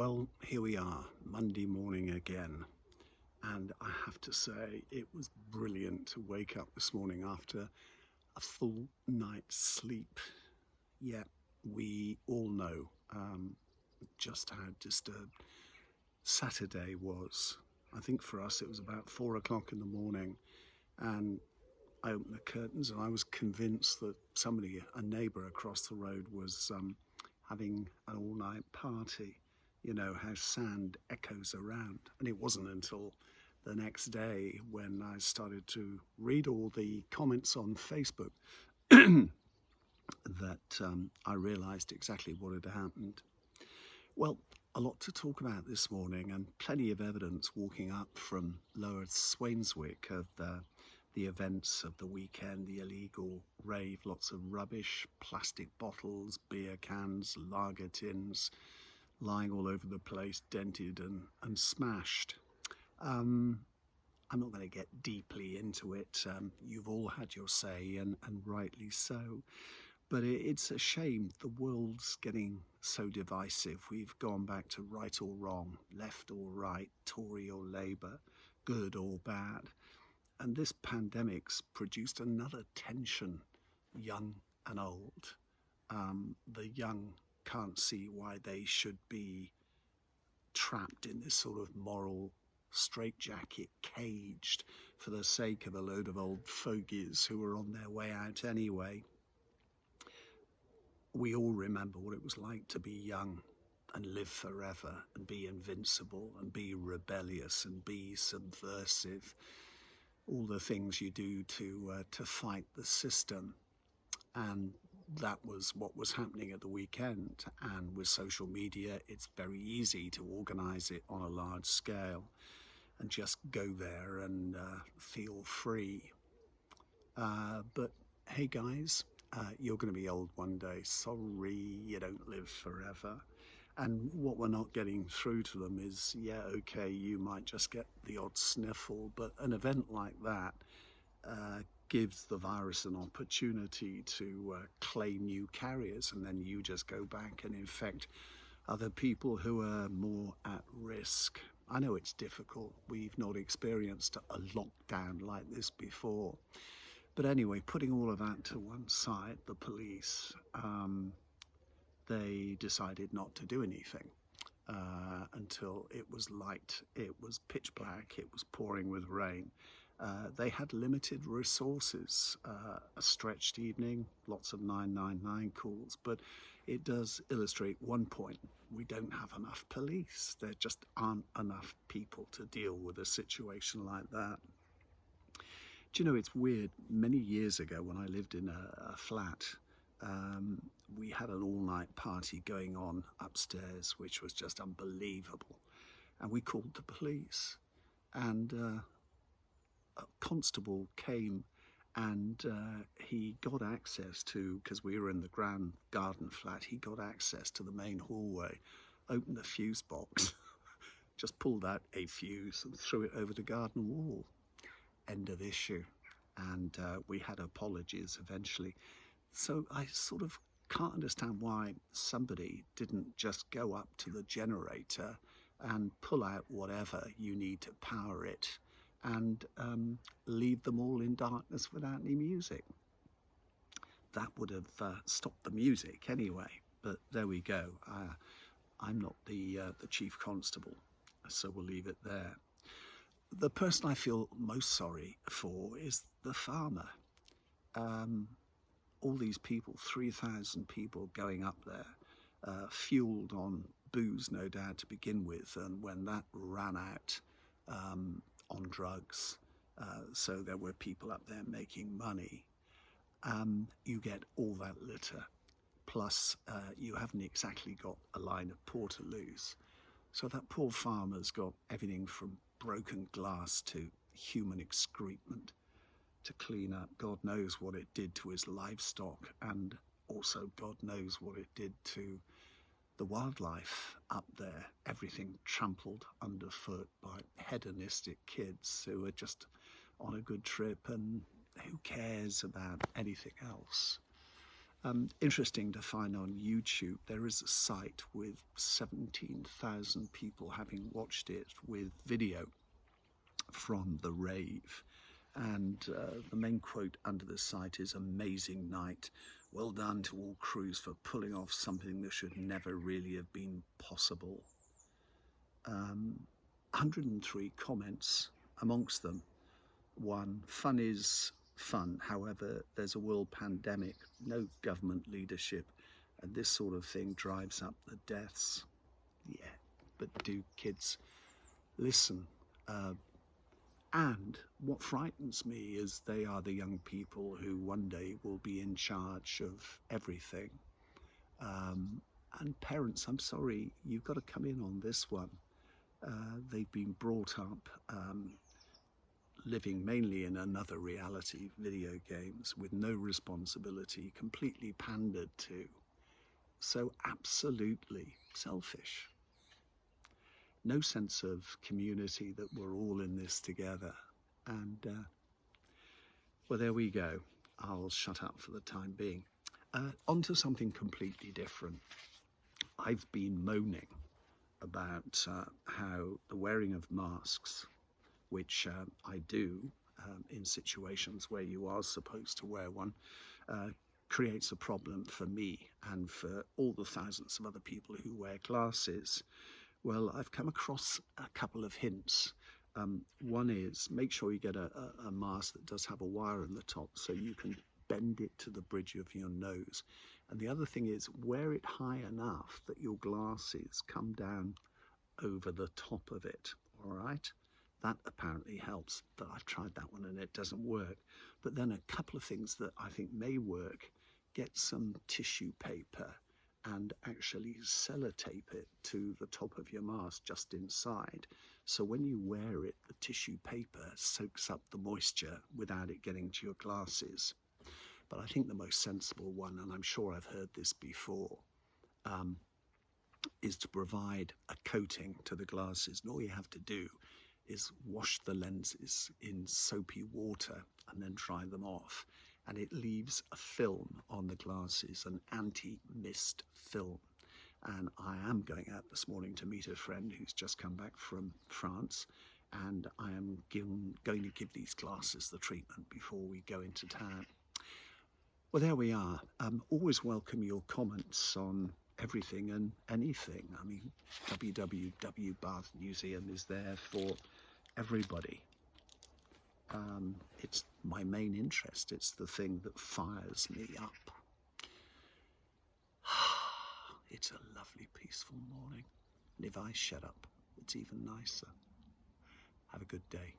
Well, here we are, Monday morning again, and I have to say it was brilliant to wake up this morning after a full night's sleep. Yeah, we all know just how disturbed Saturday was. I think for us it was about 4 o'clock in the morning, and I opened the curtains and I was convinced that somebody, a neighbour across the road, was having an all-night party. You know how sound echoes around. And it wasn't until the next day when I started to read all the comments on Facebook that I realised exactly what had happened. Well, a lot to talk about this morning, and plenty of evidence walking up from Lower Swainswick of the events of the weekend, the illegal rave, lots of rubbish, plastic bottles, beer cans, lager tins, lying all over the place, dented and smashed. I'm not going to get deeply into it. You've all had your say, and rightly so. But it's a shame the world's getting so divisive. We've gone back to right or wrong, left or right, Tory or Labour, good or bad. And this pandemic's produced another tension, young and old. The young can't see why they should be trapped in this sort of moral straitjacket, caged for the sake of a load of old fogies who are on their way out anyway. We all remember what it was like to be young and live forever and be invincible and be rebellious and be subversive. All the things you do to fight the system. And that was what was happening at the weekend. And with social media, it's very easy to organise it on a large scale and just go there and feel free. But hey guys, you're going to be old one day. Sorry, you don't live forever. And what we're not getting through to them is, yeah, okay, you might just get the odd sniffle, but an event like that gives the virus an opportunity to claim new carriers, and then you just go back and infect other people who are more at risk. I know it's difficult. We've not experienced a lockdown like this before. But anyway, putting all of that to one side, the police, they decided not to do anything until it was light. It was pitch black. It was pouring with rain. They had limited resources, a stretched evening, lots of 999 calls, but it does illustrate one point. We don't have enough police. There just aren't enough people to deal with a situation like that. Do you know, it's weird. Many years ago when I lived in a flat, we had an all-night party going on upstairs, which was just unbelievable. And we called the police, and a constable came, and he got access to, because we were in the ground garden flat, he got access to the main hallway, opened the fuse box, just pulled out a fuse and threw it over the garden wall. End of issue. And we had apologies eventually. So I sort of can't understand why somebody didn't just go up to the generator and pull out whatever you need to power it and leave them all in darkness without any music. That would have stopped the music anyway, but there we go. I'm not the chief constable, so we'll leave it there. The person I feel most sorry for is the farmer. All these people, 3,000 people going up there, fueled on booze, no doubt, to begin with, and when that ran out, on drugs, so there were people up there making money. You get all that litter, plus you haven't exactly got a line of portaloos. So that poor farmer's got everything from broken glass to human excrement to clean up. God knows what it did to his livestock, and also God knows what it did to the wildlife up there. Everything trampled underfoot by hedonistic kids who are just on a good trip, and who cares about anything else? Interesting to find on YouTube, there is a site with 17,000 people having watched it with video from the rave. And the main quote under the site is "Amazing night. Well done to all crews for pulling off something that should never really have been possible." 103 comments, amongst them one, "Fun is fun, however there's a world pandemic, no government leadership, and this sort of thing drives up the deaths." Yeah, but do kids listen? And what frightens me is they are the young people who one day will be in charge of everything. And parents, I'm sorry, you've got to come in on this one. They've been brought up living mainly in another reality, video games, with no responsibility, completely pandered to. So absolutely selfish. No sense of community, that we're all in this together. And, well, there we go. I'll shut up for the time being. On to something completely different. I've been moaning about how the wearing of masks, which I do in situations where you are supposed to wear one, creates a problem for me and for all the thousands of other people who wear glasses. Well, I've come across a couple of hints. One is, make sure you get a mask that does have a wire in the top so you can bend it to the bridge of your nose. And the other thing is, wear it high enough that your glasses come down over the top of it, all right? That apparently helps, but I've tried that one and it doesn't work. But then a couple of things that I think may work: get some tissue paper and actually sellotape it to the top of your mask just inside. So when you wear it, the tissue paper soaks up the moisture without it getting to your glasses. But I think the most sensible one, and I'm sure I've heard this before, is to provide a coating to the glasses. And all you have to do is wash the lenses in soapy water and then dry them off. And it leaves a film on the glasses, an anti-mist film. And I am going out this morning to meet a friend who's just come back from France, and I am going to give these glasses the treatment before we go into town. Well, there we are. Always welcome your comments on everything and anything. I mean, WWW Bath Museum is there for everybody. It's my main interest. It's the thing that fires me up. It's a lovely, peaceful morning. And if I shut up, it's even nicer. Have a good day.